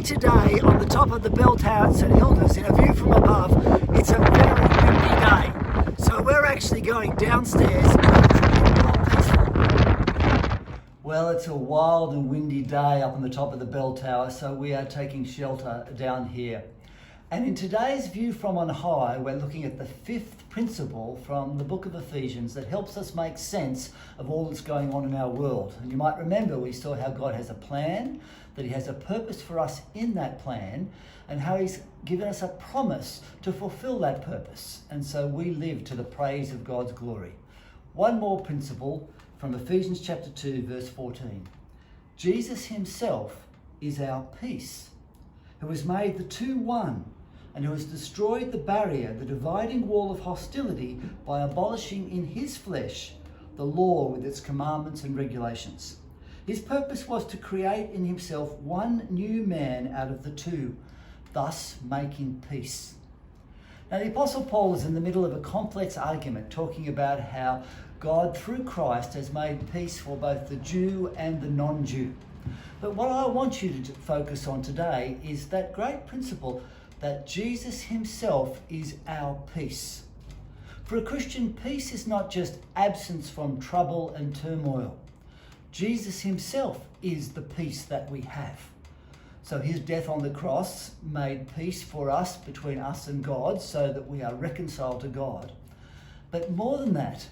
today on the top of the bell tower at St Hilda's in a view from above. It's a very windy day, so we're actually going downstairs. Well, it's a wild and windy day up on the top of the bell tower, so we are taking shelter down here. And in today's view from on high, we're looking at the fifth principle from the book of Ephesians that helps us make sense of all that's going on in our world. And you might remember we saw how God has a plan, that he has a purpose for us in that plan, and how he's given us a promise to fulfill that purpose. And so we live to the praise of God's glory. One more principle from Ephesians chapter 2, verse 14. Jesus himself is our peace, who has made the two one, and who has destroyed the barrier, the dividing wall of hostility, by abolishing in his flesh the law with its commandments and regulations. His purpose was to create in himself one new man out of the two, thus making peace. Now, the Apostle Paul is in the middle of a complex argument talking about how God, through Christ, has made peace for both the Jew and the non-Jew. But what I want you to focus on today is that great principle that Jesus himself is our peace. For a Christian, peace is not just absence from trouble and turmoil. Jesus himself is the peace that we have. So his death on the cross made peace for us, between us and God, so that we are reconciled to God. But more than that,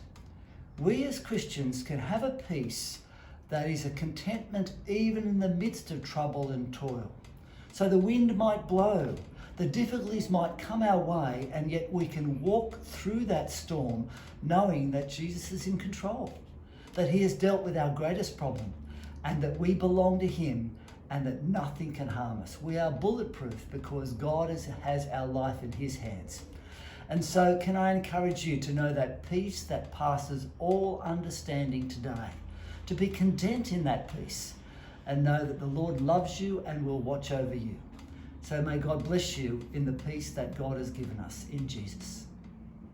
we as Christians can have a peace that is a contentment even in the midst of trouble and toil. So the wind might blow, the difficulties might come our way, and yet we can walk through that storm knowing that Jesus is in control, that he has dealt with our greatest problem, and that we belong to him, and that nothing can harm us. We are bulletproof because God has our life in his hands. And so can I encourage you to know that peace that passes all understanding today, to be content in that peace, and know that the Lord loves you and will watch over you. So may God bless you in the peace that God has given us in Jesus.